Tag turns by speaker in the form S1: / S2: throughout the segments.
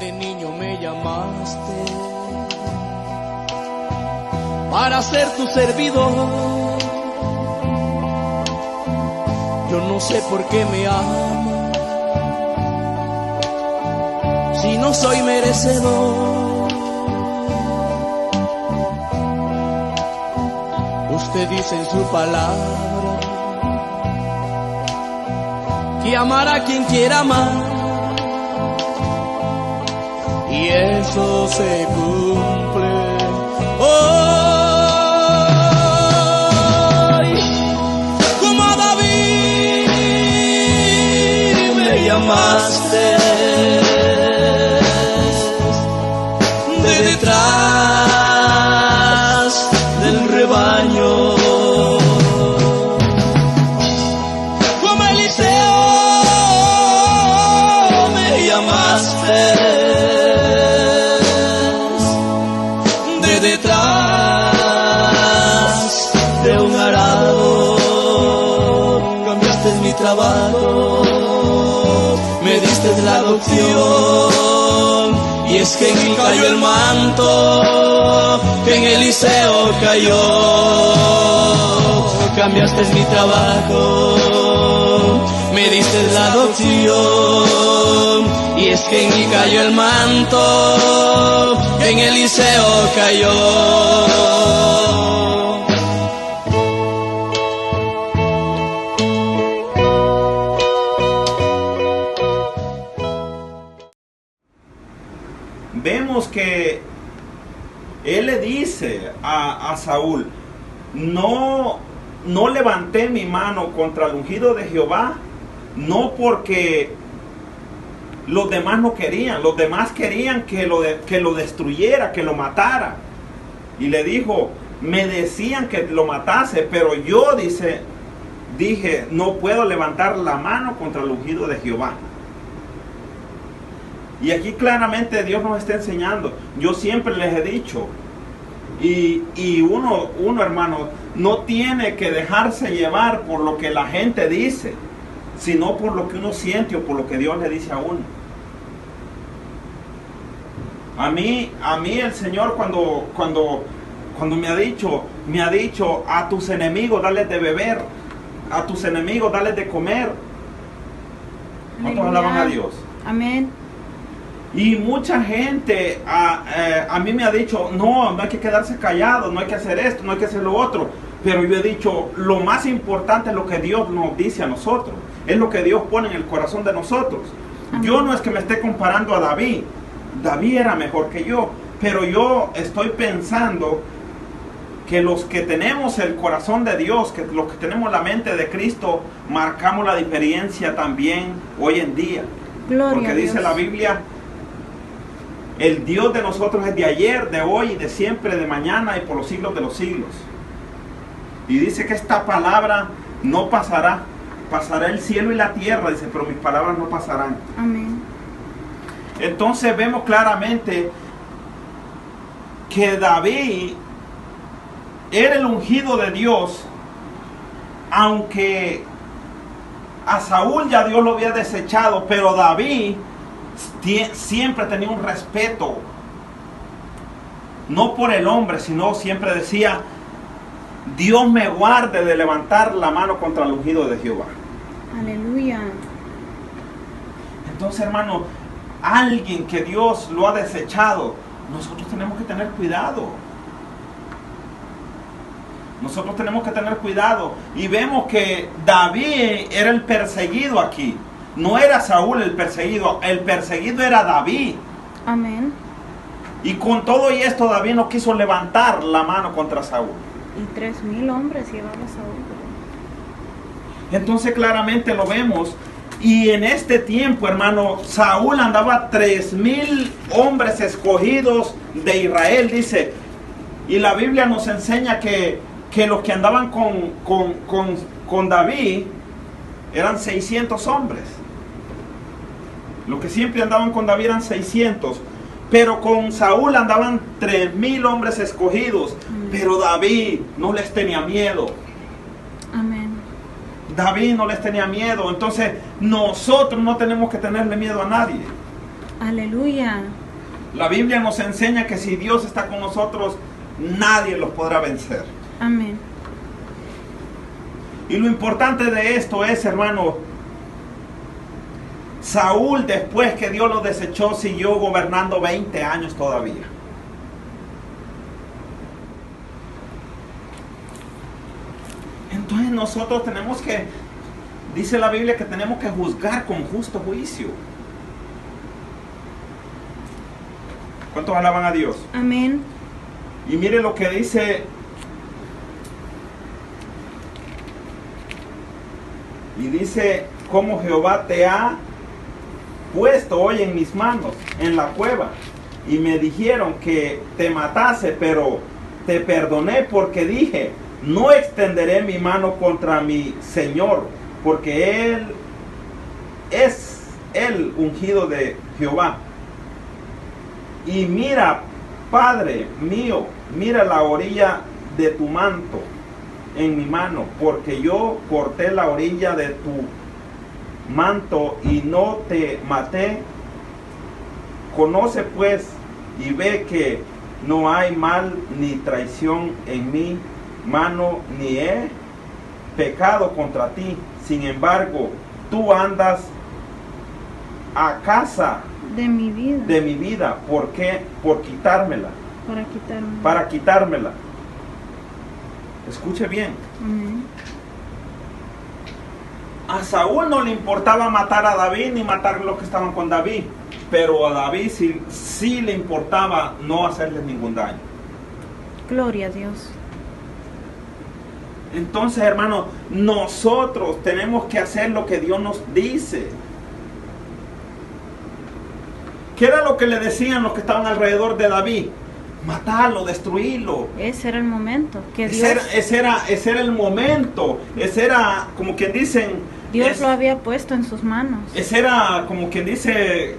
S1: De niño me llamaste para ser tu servidor. Yo no sé por qué me amas si no soy merecedor. Usted dice en su palabra que amará a quien quiera amar, y eso se cumple hoy. Como a David me llamaste de detrás del rebaño. Como a Eliseo me llamaste detrás de un arado. Cambiaste mi trabajo, me diste la adopción, y es que en mí cayó el manto que en Eliseo cayó. Cambiaste mi trabajo, me diste la adopción, y es que en mí cayó el manto que en Eliseo cayó.
S2: Vemos que él le dice a Saúl: no levanté mi mano contra el ungido de Jehová, no porque los demás no querían, los demás querían que lo destruyera, que lo matara. Y le dijo: me decían que lo matase, pero yo dije, no puedo levantar la mano contra el ungido de Jehová. Y aquí claramente Dios nos está enseñando. Yo siempre les he dicho, y uno hermano, no tiene que dejarse llevar por lo que la gente dice, sino por lo que uno siente o por lo que Dios le dice a uno. A mí el Señor cuando me ha dicho, a tus enemigos dales de beber, a tus enemigos dales de comer. ¿Cuántos alaban a Dios?
S3: Amén.
S2: Y mucha gente a mí me ha dicho, no hay que quedarse callado, no hay que hacer esto, no hay que hacer lo otro. Pero yo he dicho, lo más importante es lo que Dios nos dice a nosotros, es lo que Dios pone en el corazón de nosotros. Amén. Yo no es que me esté comparando a David. David era mejor que yo, pero yo estoy pensando que los que tenemos el corazón de Dios, que los que tenemos la mente de Cristo, marcamos la diferencia también hoy en día.
S3: Gloria
S2: porque
S3: a
S2: dice
S3: Dios.
S2: La Biblia, el Dios de nosotros es de ayer, de hoy, de siempre, de mañana y por los siglos de los siglos. Y dice que esta palabra no pasará. Pasará el cielo y la tierra, dice, pero mis palabras no pasarán.
S3: Amén.
S2: Entonces vemos claramente que David era el ungido de Dios, aunque a Saúl ya Dios lo había desechado, pero David siempre tenía un respeto, no por el hombre, sino siempre decía, Dios me guarde de levantar la mano contra el ungido de Jehová.
S3: Aleluya.
S2: Entonces, hermano, alguien que Dios lo ha desechado, nosotros tenemos que tener cuidado. Nosotros tenemos que tener cuidado. Y vemos que David era el perseguido aquí. No era Saúl el perseguido era David.
S3: Amén.
S2: Y con todo y esto David no quiso levantar la mano contra Saúl.
S3: Y 3,000 hombres llevaba Saúl.
S2: Entonces claramente lo vemos. Y en este tiempo, hermano, Saúl andaba 3,000 hombres escogidos de Israel, dice. Y la Biblia nos enseña que los que andaban con David eran 600 hombres. Los que siempre andaban con David eran 600. Pero con Saúl andaban 3,000 hombres escogidos. Pero David no les tenía miedo.
S3: Amén.
S2: David no les tenía miedo. Entonces nosotros no tenemos que tenerle miedo a nadie.
S3: Aleluya.
S2: La Biblia nos enseña que si Dios está con nosotros, nadie los podrá vencer.
S3: Amén.
S2: Y lo importante de esto es, hermano, Saúl, después que Dios lo desechó, siguió gobernando 20 años todavía. Entonces nosotros tenemos que, dice la Biblia, que tenemos que juzgar con justo juicio. ¿Cuántos alaban a Dios?
S3: Amén.
S2: Y mire lo que dice. Y dice, como Jehová te ha puesto hoy en mis manos, en la cueva. Y me dijeron que te matase, pero te perdoné porque dije, no extenderé mi mano contra mi Señor, porque Él es el ungido de Jehová. Y mira, Padre mío, mira la orilla de tu manto en mi mano, porque yo corté la orilla de tu manto y no te maté. Conoce pues y ve que no hay mal ni traición en mi mano, ni he pecado contra ti. Sin embargo, tú andas a casa
S3: De mi vida.
S2: ¿Por qué? Por quitármela. Para quitármela. Escuche bien.
S3: Amén.
S2: A Saúl no le importaba matar a David ni matar a los que estaban con David, pero a David sí le importaba no hacerle ningún daño.
S3: Gloria a Dios.
S2: Entonces, hermano, nosotros tenemos que hacer lo que Dios nos dice. ¿Qué era lo que le decían los que estaban alrededor de David? Matarlo, destruirlo.
S3: Ese era el momento que
S2: Ese era el momento. Ese era, como quien dicen,
S3: Dios lo había puesto en sus manos.
S2: Ese era, como quien dice,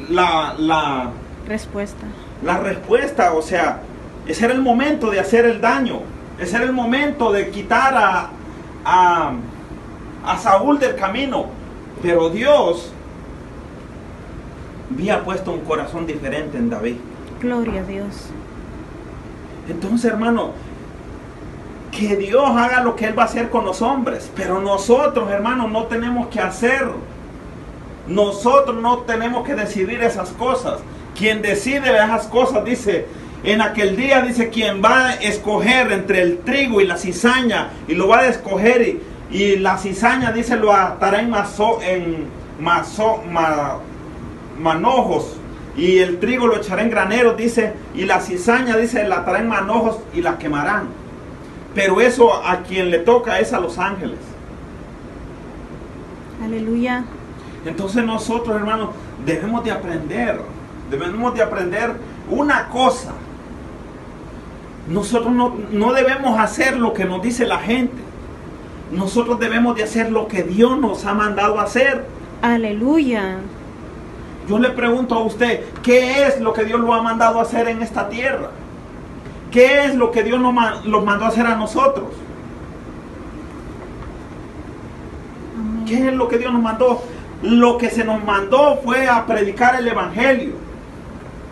S2: la
S3: Respuesta.
S2: la respuesta. O sea, ese era el momento de hacer el daño. Ese era el momento de quitar a Saúl del camino. Pero Dios había puesto un corazón diferente en David.
S3: Gloria a Dios.
S2: Entonces, hermano, que Dios haga lo que Él va a hacer con los hombres. Pero nosotros, hermano, no tenemos que hacer. Nosotros no tenemos que decidir esas cosas. Quien decide esas cosas, dice, en aquel día, dice, quien va a escoger entre el trigo y la cizaña, y lo va a escoger, y la cizaña, dice, lo atará en manojos, y el trigo lo echará en graneros, dice, y la cizaña, dice, la atará en manojos y la quemarán. Pero eso a quien le toca es a los ángeles.
S3: Aleluya.
S2: Entonces nosotros, hermanos, debemos de aprender una cosa. Nosotros no debemos hacer lo que nos dice la gente. Nosotros debemos de hacer lo que Dios nos ha mandado a hacer.
S3: Aleluya.
S2: Yo le pregunto a usted, ¿qué es lo que Dios lo ha mandado a hacer en esta tierra? ¿Qué es lo que Dios nos mandó a hacer a nosotros?
S3: Amén.
S2: ¿Qué es lo que Dios nos mandó? Lo que se nos mandó fue a predicar el evangelio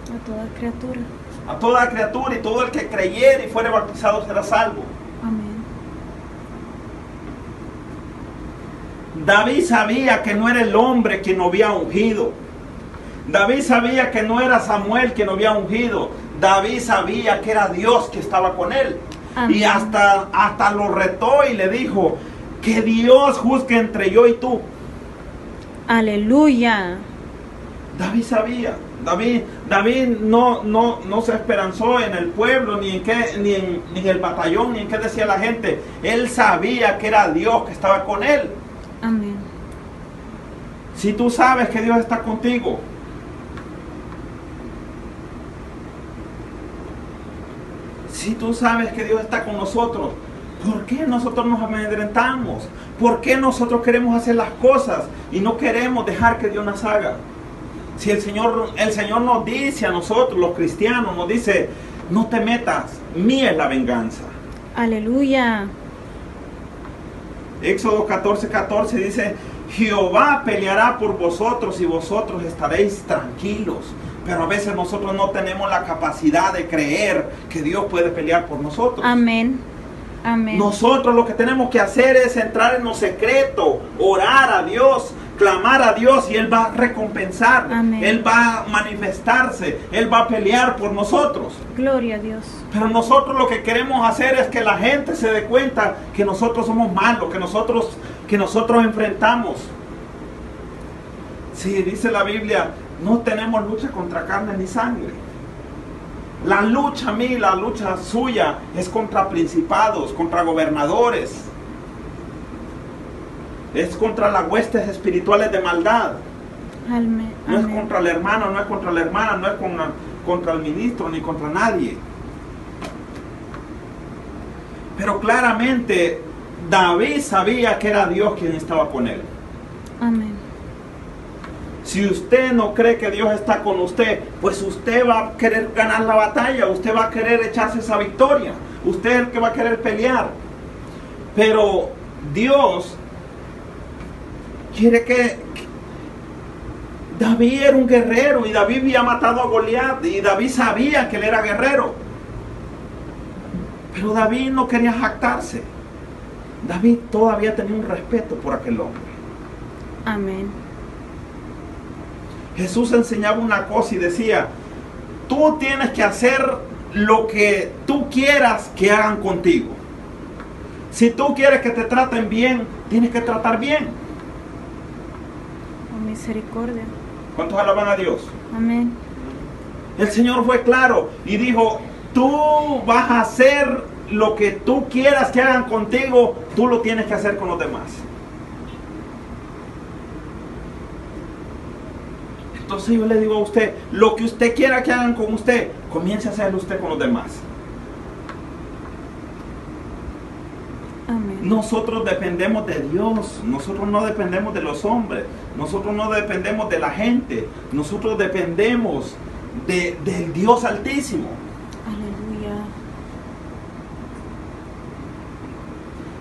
S3: A toda criatura.
S2: a toda criatura, y todo el que creyere y fuere bautizado será salvo.
S3: Amén.
S2: David sabía que no era el hombre quien lo había ungido. David sabía que no era Samuel quien lo había ungido. David sabía que era Dios que estaba con él.
S3: Amén.
S2: Y hasta lo retó y le dijo, que Dios juzgue entre yo y tú.
S3: Aleluya.
S2: David sabía. David no se esperanzó en el pueblo, ni en el batallón, ni en qué decía la gente. Él sabía que era Dios que estaba con él.
S3: Amén.
S2: Si tú sabes que Dios está contigo, si tú sabes que Dios está con nosotros, ¿por qué nosotros nos amedrentamos? ¿Por qué nosotros queremos hacer las cosas y no queremos dejar que Dios las haga? Si el Señor nos dice a nosotros, los cristianos, nos dice, no te metas, mía es la venganza.
S3: Aleluya.
S2: Éxodo 14:14 dice, Jehová peleará por vosotros y vosotros estaréis tranquilos. Pero a veces nosotros no tenemos la capacidad de creer que Dios puede pelear por nosotros.
S3: Amén. Amén.
S2: Nosotros lo que tenemos que hacer es entrar en lo secreto, orar a Dios, clamar a Dios y Él va a recompensar.
S3: Amén.
S2: Él va a manifestarse, Él va a pelear por nosotros.
S3: Gloria a Dios.
S2: Pero nosotros lo que queremos hacer es que la gente se dé cuenta que nosotros somos malos, que nosotros enfrentamos. Sí, dice la Biblia, no tenemos lucha contra carne ni sangre. La lucha la lucha suya es contra principados, contra gobernadores. Es contra las huestes espirituales de maldad.
S3: Amén.
S2: No es
S3: Amén.
S2: contra el hermano, no es contra la hermana, no es contra el ministro, ni contra nadie. Pero claramente David sabía que era Dios quien estaba con él.
S3: Amén.
S2: Si usted no cree que Dios está con usted, pues usted va a querer ganar la batalla, usted va a querer echarse esa victoria, usted es el que va a querer pelear. Pero Dios quiere que David era un guerrero y David había matado a Goliat y David sabía que él era guerrero. Pero David no quería jactarse. David todavía tenía un respeto por aquel hombre.
S3: Amén.
S2: Jesús enseñaba una cosa y decía, tú tienes que hacer lo que tú quieras que hagan contigo. Si tú quieres que te traten bien, tienes que tratar bien.
S3: Con misericordia.
S2: ¿Cuántos alaban a Dios?
S3: Amén.
S2: El Señor fue claro y dijo, tú vas a hacer lo que tú quieras que hagan contigo, tú lo tienes que hacer con los demás. Entonces yo le digo a usted, lo que usted quiera que hagan con usted, comience a hacerlo usted con los demás.
S3: Amén.
S2: Nosotros dependemos de Dios, nosotros no dependemos de los hombres, nosotros no dependemos de la gente, nosotros dependemos del Dios Altísimo.
S3: Aleluya.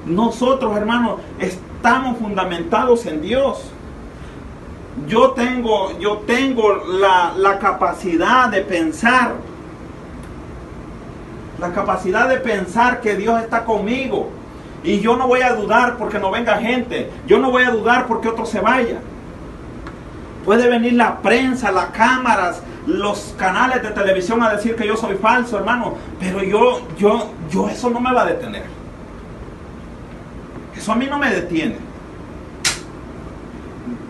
S2: Nosotros, hermanos, estamos fundamentados en Dios. Yo tengo la capacidad de pensar. La capacidad de pensar que Dios está conmigo. Y yo no voy a dudar porque no venga gente. Yo no voy a dudar porque otro se vaya. Puede venir la prensa, las cámaras, los canales de televisión a decir que yo soy falso, hermano. Pero yo eso no me va a detener. Eso a mí no me detiene.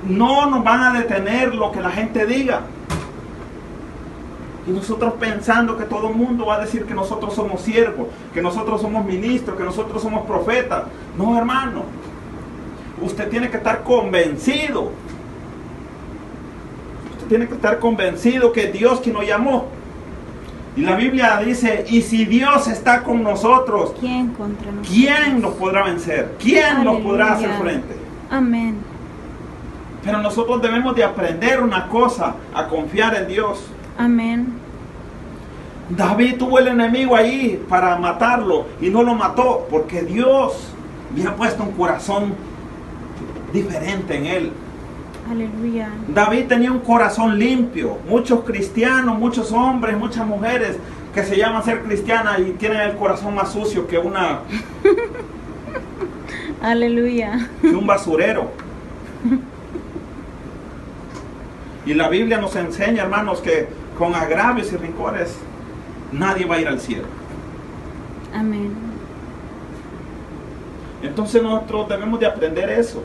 S2: No nos van a detener lo que la gente diga. Y nosotros pensando que todo el mundo va a decir que nosotros somos siervos, que nosotros somos ministros, que nosotros somos profetas. No, hermano. Usted tiene que estar convencido. Usted tiene que estar convencido que Dios quien nos llamó. Y la Biblia dice, y si Dios está con nosotros,
S3: ¿Quién contra nosotros?
S2: ¿quién nos podrá vencer? ¿Quién nos podrá hacer frente?
S3: Amén.
S2: Pero nosotros debemos de aprender una cosa, a confiar en Dios.
S3: Amén.
S2: David tuvo el enemigo ahí para matarlo y no lo mató porque Dios había puesto un corazón diferente en él.
S3: Aleluya.
S2: David tenía un corazón limpio. Muchos cristianos, muchos hombres, muchas mujeres que se llaman ser cristianas y tienen el corazón más sucio que
S3: Aleluya.
S2: un basurero. Y la Biblia nos enseña, hermanos, que con agravios y rencores nadie va a ir al cielo.
S3: Amén.
S2: Entonces nosotros debemos de aprender eso.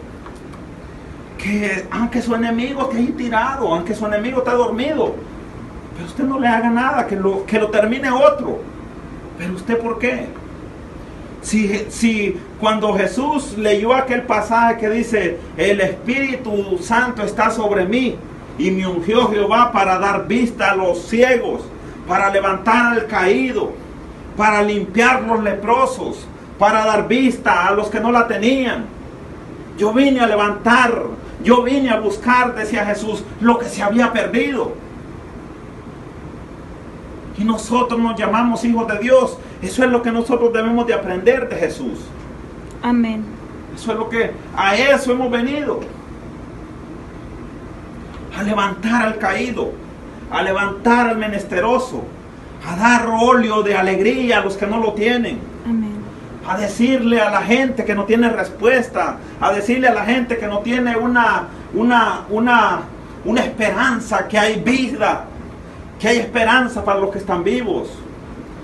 S2: Que aunque su enemigo esté ahí tirado, aunque su enemigo esté dormido, pero usted no le haga nada, que lo termine otro. Pero usted, ¿por qué? Si cuando Jesús leyó aquel pasaje que dice, el Espíritu Santo está sobre mí, y me ungió Jehová para dar vista a los ciegos, para levantar al caído, para limpiar los leprosos, para dar vista a los que no la tenían. Yo vine a levantar, yo vine a buscar, decía Jesús, lo que se había perdido. Y nosotros nos llamamos hijos de Dios. Eso es lo que nosotros debemos de aprender de Jesús.
S3: Amén.
S2: Eso es lo que, a eso hemos venido. a levantar al caído, a levantar al menesteroso, a dar óleo de alegría a los que no lo tienen,
S3: Amén.
S2: a decirle a la gente que no tiene respuesta, a decirle a la gente que no tiene una esperanza, que hay vida, que hay esperanza para los que están vivos,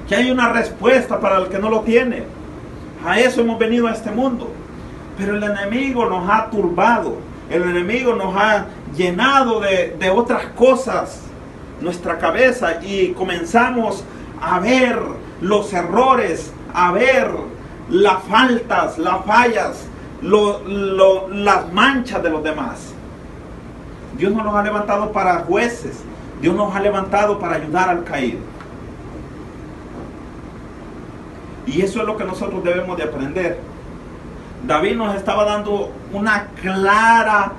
S2: que hay una respuesta para el que no lo tiene. A eso hemos venido a este mundo. Pero el enemigo nos ha turbado, el enemigo nos ha llenado de otras cosas nuestra cabeza, y comenzamos a ver los errores, a ver las faltas, las fallas, las manchas de los demás. Dios no nos ha levantado para jueces, Dios nos ha levantado para ayudar al caído. Y eso es lo que nosotros debemos de aprender. David nos estaba dando una clara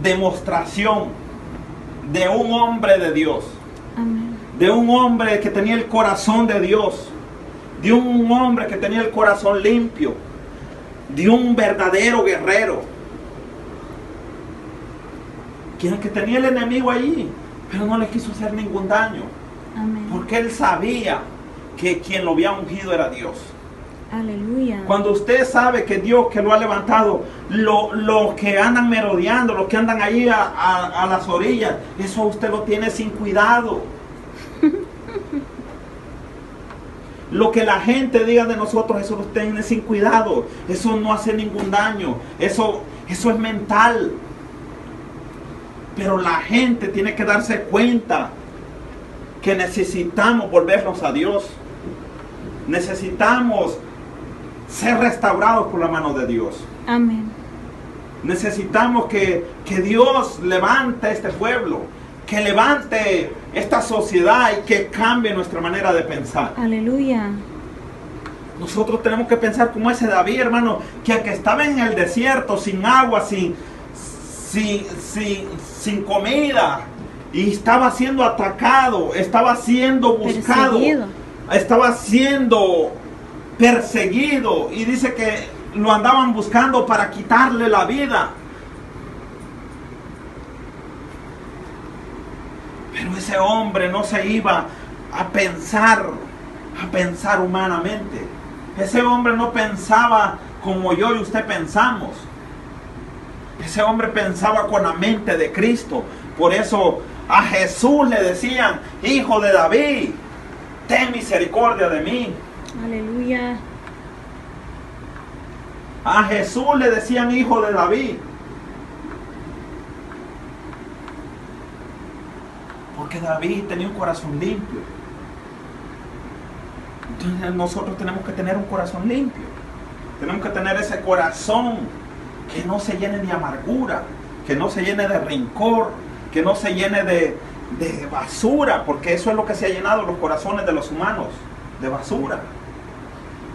S2: demostración de un hombre de Dios.
S3: Amén.
S2: De un hombre que tenía el corazón de Dios. De un hombre que tenía el corazón limpio. De un verdadero guerrero. Que tenía el enemigo allí, pero no le quiso hacer ningún daño.
S3: Amén.
S2: Porque él sabía que quien lo había ungido era Dios.
S3: Aleluya.
S2: Cuando usted sabe que Dios que lo ha levantado, los que andan merodeando, los que andan ahí a las orillas, eso usted lo tiene sin cuidado. Lo que la gente diga de nosotros, eso lo tiene sin cuidado. Eso no hace ningún daño. Eso es mental. Pero la gente tiene que darse cuenta que necesitamos volvernos a Dios. Necesitamos ser restaurados por la mano de Dios.
S3: Amén.
S2: Necesitamos que Dios levante este pueblo, que levante esta sociedad y que cambie nuestra manera de pensar.
S3: Aleluya.
S2: Nosotros tenemos que pensar como ese David, hermano, que aunque estaba en el desierto, sin agua, sin comida, y estaba siendo atacado, estaba siendo buscado,
S3: Perseguido.
S2: estaba siendo perseguido, y dice que lo andaban buscando para quitarle la vida. Pero ese hombre no se iba a pensar humanamente. Ese hombre no pensaba como yo y usted pensamos. Ese hombre pensaba con la mente de Cristo. Por eso a Jesús le decían: Hijo de David, ten misericordia de mí.
S3: Aleluya.
S2: A Jesús le decían Hijo de David. Porque David tenía un corazón limpio. Entonces nosotros tenemos que tener un corazón limpio. Tenemos que tener ese corazón que no se llene de amargura, que no se llene de rencor, que no se llene de basura, porque eso es lo que se ha llenado los corazones de los humanos, de basura.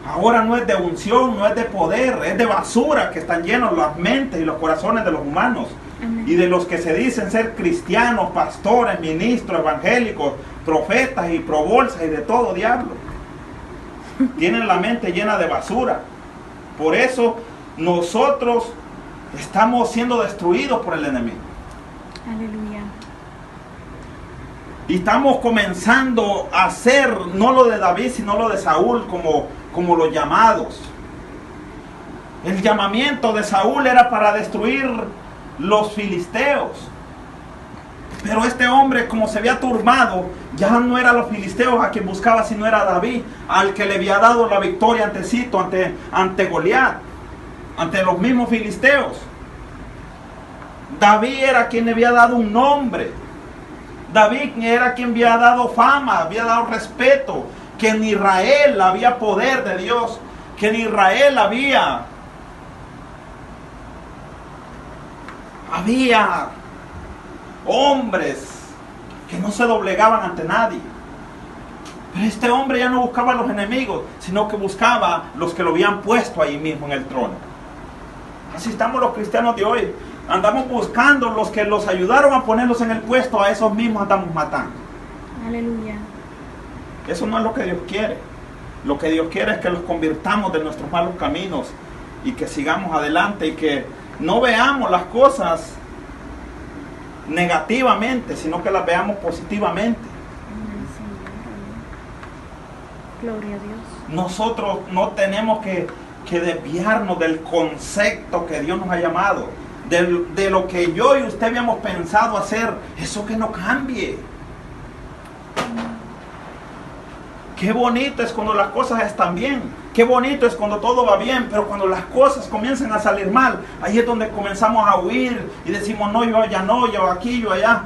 S2: Ahora no es de unción, no es de poder, es de basura que están llenos las mentes y los corazones de los humanos.
S3: Amén.
S2: Y de los que se dicen ser cristianos, pastores, ministros, evangélicos, profetas y probolsas y de todo diablo. Tienen la mente llena de basura. Por eso nosotros estamos siendo destruidos por el enemigo.
S3: Aleluya.
S2: Y estamos comenzando a hacer no lo de David, sino lo de Saúl, como los llamados. El llamamiento de Saúl era para destruir los filisteos. Pero este hombre, como se había turbado, ya no era los filisteos a quien buscaba, sino era David, al que le había dado la victoria ante Goliat, ante los mismos filisteos. David era quien le había dado un nombre. David era quien había dado fama, había dado respeto, que en Israel había poder de Dios, que en Israel había hombres que no se doblegaban ante nadie. Pero este hombre ya no buscaba a los enemigos, sino que buscaba los que lo habían puesto ahí mismo en el trono. Así estamos los cristianos de hoy. Andamos buscando los que los ayudaron a ponerlos en el puesto, a esos mismos andamos matando.
S3: Aleluya.
S2: Eso no es lo que Dios quiere. Lo que Dios quiere es que los convirtamos de nuestros malos caminos y que sigamos adelante y que no veamos las cosas negativamente, sino que las veamos positivamente.
S3: Amén, Señor. Gloria a Dios.
S2: Nosotros no tenemos que desviarnos del concepto que Dios nos ha llamado, de lo que yo y usted habíamos pensado hacer, eso que no cambie. Qué bonito es cuando las cosas están bien, qué bonito es cuando todo va bien, pero cuando las cosas comienzan a salir mal, ahí es donde comenzamos a huir y decimos, no, yo allá no, yo aquí, yo allá.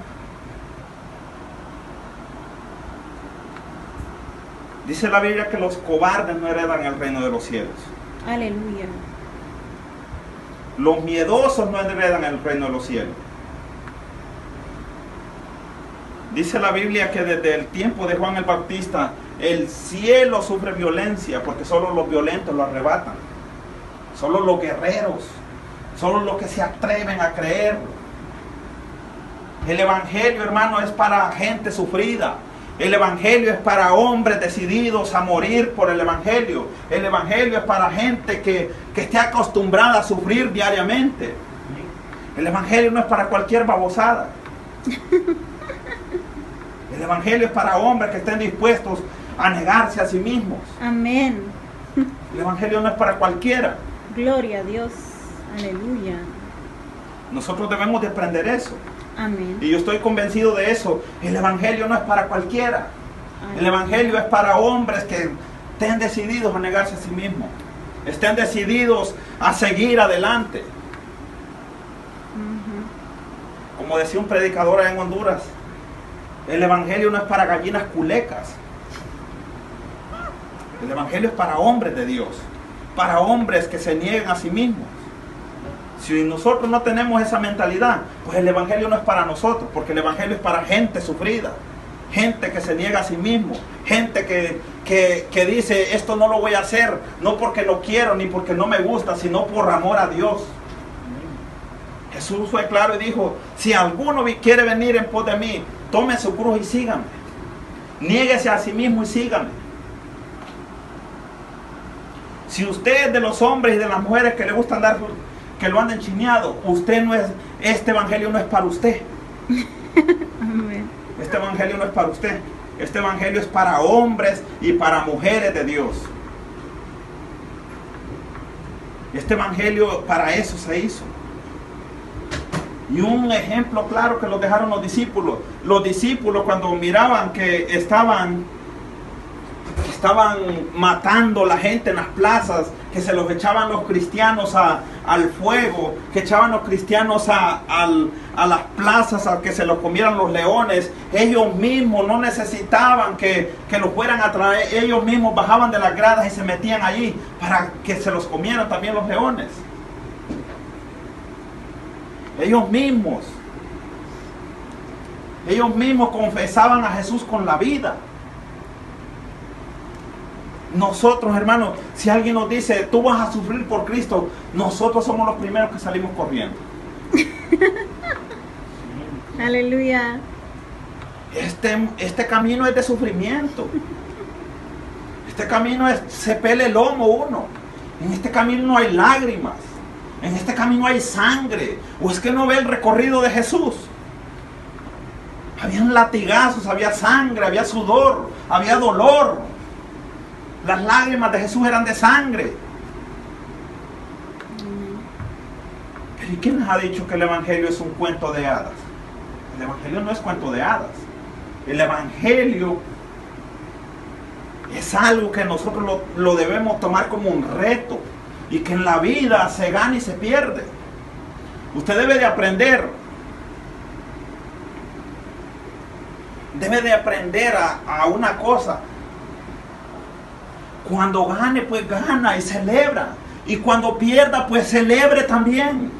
S2: Dice la Biblia que los cobardes no heredan el reino de los cielos.
S3: Aleluya.
S2: Los miedosos no heredan el reino de los cielos. Dice la Biblia que desde el tiempo de Juan el Bautista, el cielo sufre violencia porque solo los violentos lo arrebatan. Solo los guerreros, solo los que se atreven a creer. El evangelio, hermano, es para gente sufrida. El evangelio es para hombres decididos a morir por el evangelio. El evangelio es para gente que esté acostumbrada a sufrir diariamente. El evangelio no es para cualquier babosada. El evangelio es para hombres que estén dispuestos a negarse a sí mismos.
S3: Amén.
S2: El evangelio no es para cualquiera.
S3: Gloria a Dios. Aleluya.
S2: Nosotros debemos de aprender eso.
S3: Amén.
S2: Y yo estoy convencido de eso. El evangelio no es para cualquiera. El evangelio es para hombres que estén decididos a negarse a sí mismos. Estén decididos a seguir adelante. Como decía un predicador allá en Honduras, el evangelio no es para gallinas culecas. El evangelio es para hombres de Dios. Para hombres que se niegan a sí mismos. Si nosotros no tenemos esa mentalidad, pues el evangelio no es para nosotros, porque el evangelio es para gente sufrida, gente que se niega a sí mismo, gente que dice, esto no lo voy a hacer, no porque lo quiero ni porque no me gusta, sino por amor a Dios. Jesús fue claro y dijo, si alguno quiere venir en pos de mí, tome su cruz y sígame. Niéguese a sí mismo y sígame. Si usted es de los hombres y de las mujeres que le gusta andar, que lo anden chineado, usted no es, este evangelio no es para usted.
S3: Amén.
S2: Este evangelio no es para usted. Este evangelio es para hombres y para mujeres de Dios. Este evangelio para eso se hizo. Y un ejemplo claro que lo dejaron los discípulos. Los discípulos cuando miraban que estaban matando la gente en las plazas, que se los echaban los cristianos al fuego, que echaban los cristianos a las plazas a que se los comieran los leones, ellos mismos no necesitaban que los fueran a traer, ellos mismos bajaban de las gradas y se metían allí para que se los comieran también los leones. Ellos mismos confesaban a Jesús con la vida. Nosotros, hermanos, si alguien nos dice, tú vas a sufrir por Cristo, nosotros somos los primeros que salimos corriendo.
S3: Aleluya.
S2: Este camino es de sufrimiento. Este camino se pela el lomo uno. En este camino no hay lágrimas. En este camino hay sangre. ¿O es que no ve el recorrido de Jesús? Habían latigazos, había sangre, había sudor, había dolor. Las lágrimas de Jesús eran de sangre. Pero ¿y quién les ha dicho que el evangelio es un cuento de hadas? El evangelio no es cuento de hadas. El evangelio es algo que nosotros lo debemos tomar como un reto. Y que en la vida se gana y se pierde. Usted debe de aprender. Debe de aprender a una cosa. Cuando gane, pues gana y celebra. Y cuando pierda, pues celebre también.